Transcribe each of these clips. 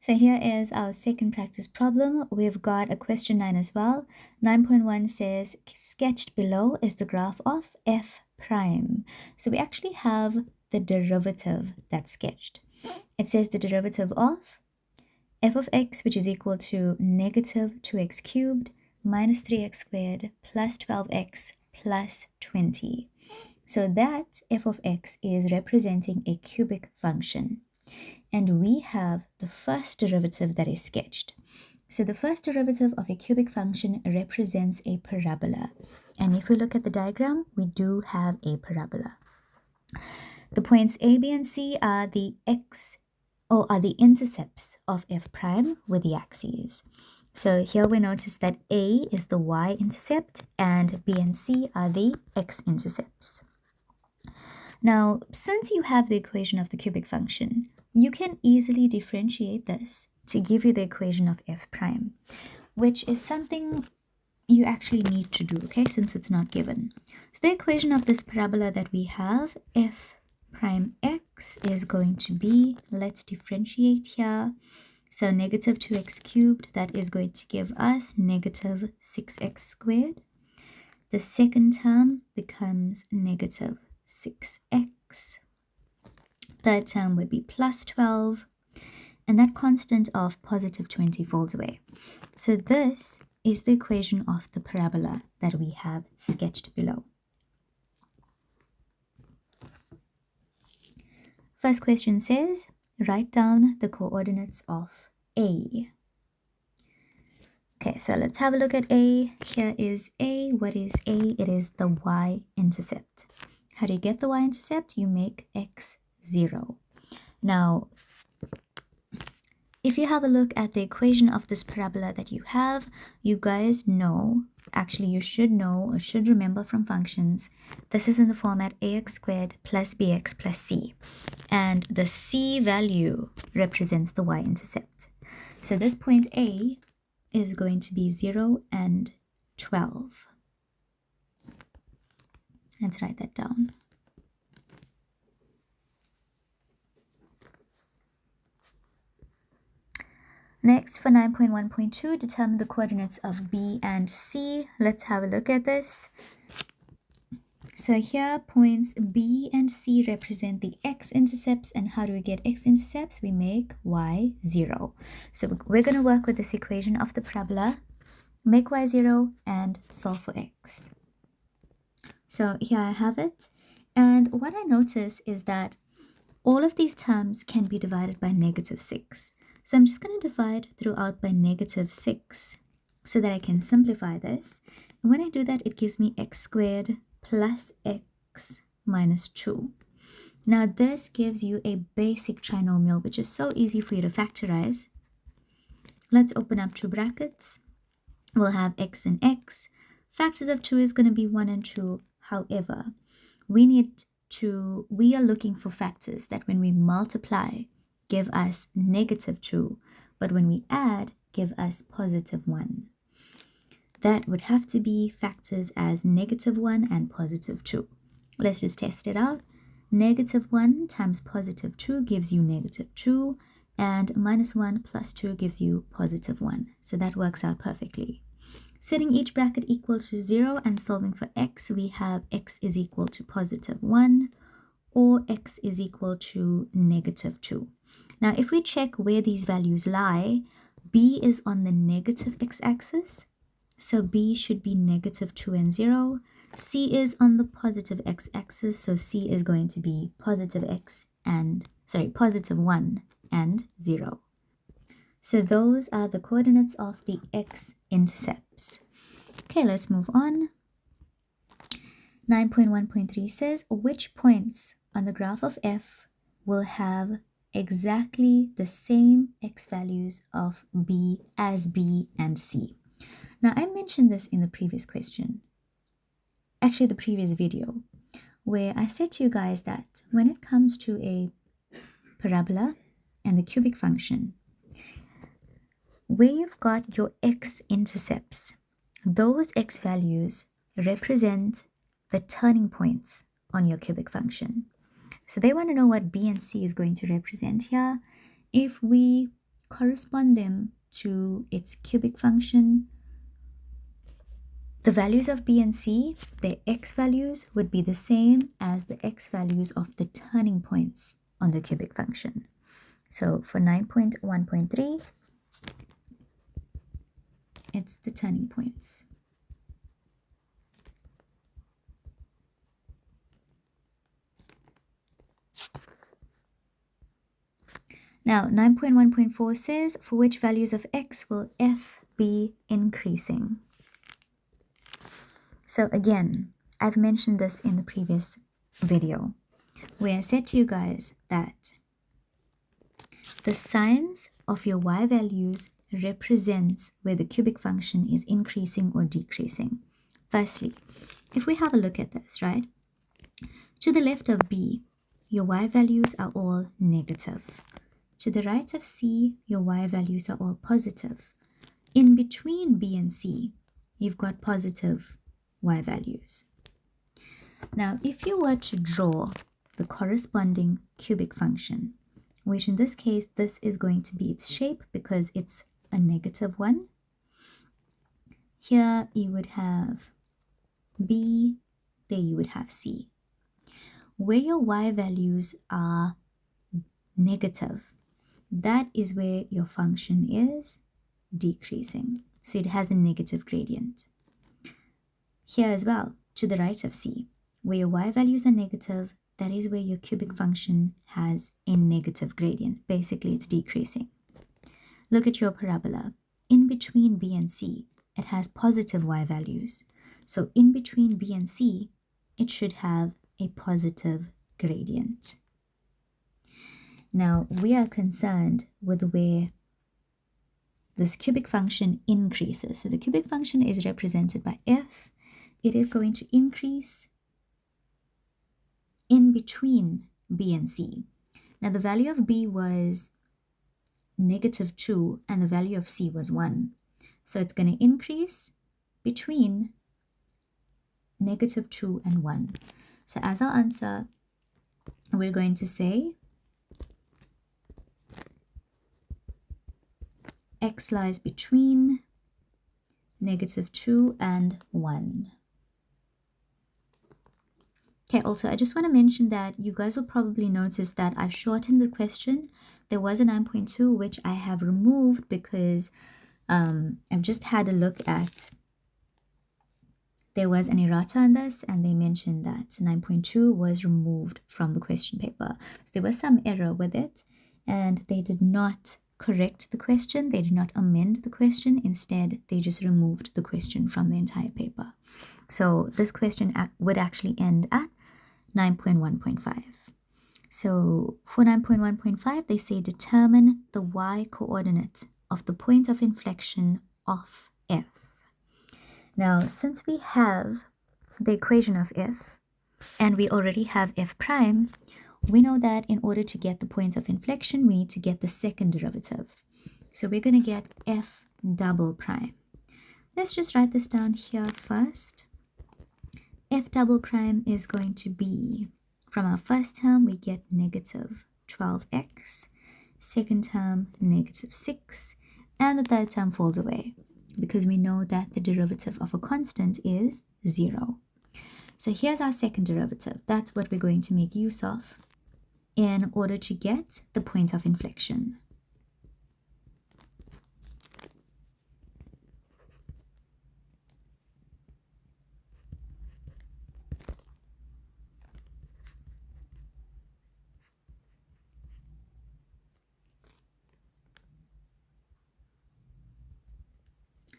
So here is our second practice problem. We've got a question 9 as well. 9.1 says, sketched below is the graph of f prime. So we actually have the derivative that's sketched. It says the derivative of f of x, which is equal to negative 2x cubed minus 3x squared plus 12x plus 20. So that f of x is representing a cubic function. And we have the first derivative that is sketched. So the first derivative of a cubic function represents a parabola. And if we look at the diagram, we do have a parabola. The points A, B, and C are the intercepts of f prime with the axes. So here we notice that A is the y-intercept and B and C are the x-intercepts. Now, since you have the equation of the cubic function, you can easily differentiate this to give you the equation of f prime, which is something you actually need to do, okay, since it's not given. So the equation of this parabola that we have, f prime x, is going to be, let's differentiate here. So negative 2x cubed, that is going to give us negative 6x squared. The second term becomes negative 6x. Third term would be plus 12. And that constant of positive 20 falls away. So this is the equation of the parabola that we have sketched below. First question says, write down the coordinates of A. Okay, so let's have a look at A. Here is A. What is A? It is the y-intercept. How do you get the y-intercept? You make x 0. Now, if you have a look at the equation of this parabola that you have, you guys know, actually you should know or should remember from functions, this is in the format ax squared plus bx plus c. And the c value represents the y-intercept. So this point A is going to be 0 and 12. Let's write that down. Next, for 9.1.2, determine the coordinates of B and C. Let's have a look at this. So here, points B and C represent the x-intercepts. And how do we get x-intercepts? We make y 0. So we're going to work with this equation of the parabola, make y 0, and solve for x. So here I have it. And what I notice is that all of these terms can be divided by negative 6. So I'm just going to divide throughout by negative 6 so that I can simplify this. And when I do that, it gives me x squared plus x minus 2. Now this gives you a basic trinomial, which is so easy for you to factorize. Let's open up two brackets. We'll have x and x. Factors of 2 is going to be 1 and 2. However, we are looking for factors that when we multiply, give us negative 2, but when we add, give us positive 1. That would have to be factors as negative 1 and positive 2. Let's just test it out. Negative 1 times positive 2 gives you negative 2, and minus 1 plus 2 gives you positive 1. So that works out perfectly. Setting each bracket equal to 0 and solving for x, we have x is equal to positive 1, or x is equal to negative 2. Now, if we check where these values lie, b is on the negative x-axis, so b should be negative 2 and 0. C is on the positive x-axis, so c is going to be positive 1 and 0. So those are the coordinates of the x-intercepts. Okay, let's move on. 9.1.3 says, which points on the graph of f will have exactly the same x values of b as b and c? Now, I mentioned this in the previous question, actually the previous video, where I said to you guys that when it comes to a parabola and the cubic function, where you've got your x-intercepts, those x values represent the turning points on your cubic function. So they want to know what b and c is going to represent here. If we correspond them to its cubic function. The values of b and c, their x values would be the same as the x values of the turning points on the cubic function. So for 9.1.3, it's the turning points. Now 9.1.4 says, for which values of x will f be increasing? So again, I've mentioned this in the previous video, where I said to you guys that the signs of your y values represents where the cubic function is increasing or decreasing. Firstly, if we have a look at this, right? To the left of b, your y values are all negative. To the right of c, your y values are all positive. In between b and c, you've got positive y values. Now, if you were to draw the corresponding cubic function, which in this case, this is going to be its shape because it's a negative one. Here you would have b, there you would have c. Where your y values are negative, that is where your function is decreasing. So it has a negative gradient. Here as well, to the right of c, where your y values are negative, that is where your cubic function has a negative gradient. Basically, it's decreasing. Look at your parabola. In between b and c, it has positive y values. So in between b and c, it should have a positive gradient. Now, we are concerned with where this cubic function increases. So the cubic function is represented by f. It is going to increase in between b and c. Now, the value of b was -2 and the value of c was 1. So it's going to increase between -2 and 1. So as our answer, we're going to say x lies between -2 and 1. Okay, also, I just want to mention that you guys will probably notice that I've shortened the question. There was a 9.2, which I have removed because I've just had a look at, there was an errata on this, and they mentioned that 9.2 was removed from the question paper. So there was some error with it, and they did not correct the question. They did not amend the question. Instead, they just removed the question from the entire paper. So this question would actually end at 9.1.5. So for 9.1.5, they say determine the y coordinate of the point of inflection of f. Now, since we have the equation of f, and we already have f prime, we know that in order to get the point of inflection, we need to get the second derivative. So we're going to get f double prime. Let's just write this down here first. F double prime is going to be, from our first term, we get -12x, second term, -6, and the third term falls away because we know that the derivative of a constant is 0. So here's our second derivative. That's what we're going to make use of in order to get the point of inflection.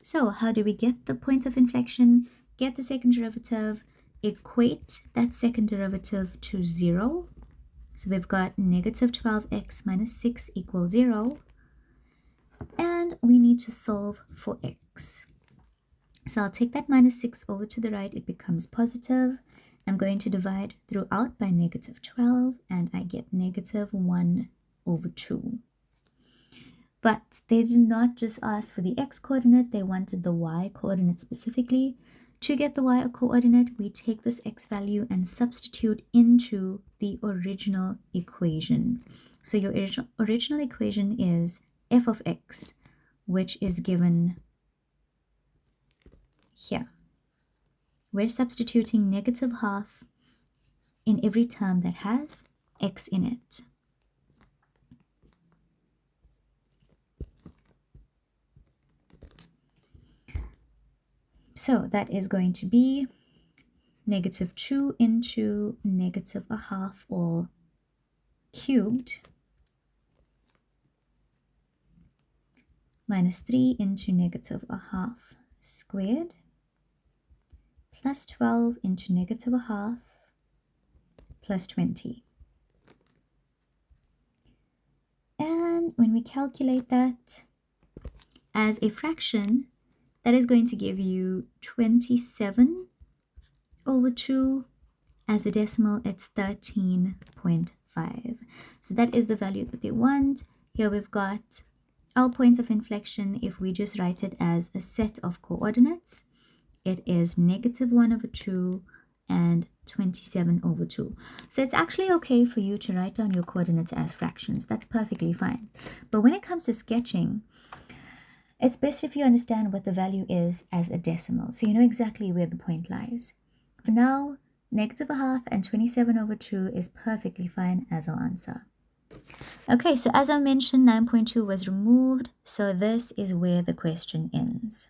So how do we get the point of inflection? Get the second derivative, equate that second derivative to 0. So we've got -12x minus 6 equals 0. And we need to solve for x. So I'll take that -6 over to the right. It becomes positive. I'm going to divide throughout by -12, and I get -1/2. But they did not just ask for the x coordinate, they wanted the y coordinate specifically. To get the y coordinate, we take this x value and substitute into the original equation. So your original equation is f of x, which is given here. We're substituting negative half in every term that has x in it. So that is going to be negative 2 into negative a half all cubed minus 3 into negative a half squared plus 12 into negative a half plus 20. And when we calculate that as a fraction, that is going to give you 27 over 2. As a decimal, it's 13.5. So that is the value that they want. Here we've got our point of inflection. If we just write it as a set of coordinates, it is negative 1 over 2 and 27 over 2. So it's actually okay for you to write down your coordinates as fractions. That's perfectly fine. But when it comes to sketching, it's best if you understand what the value is as a decimal, so you know exactly where the point lies. For now, negative a half and 27 over 2 is perfectly fine as our answer. Okay, so as I mentioned, 9.2 was removed, so this is where the question ends.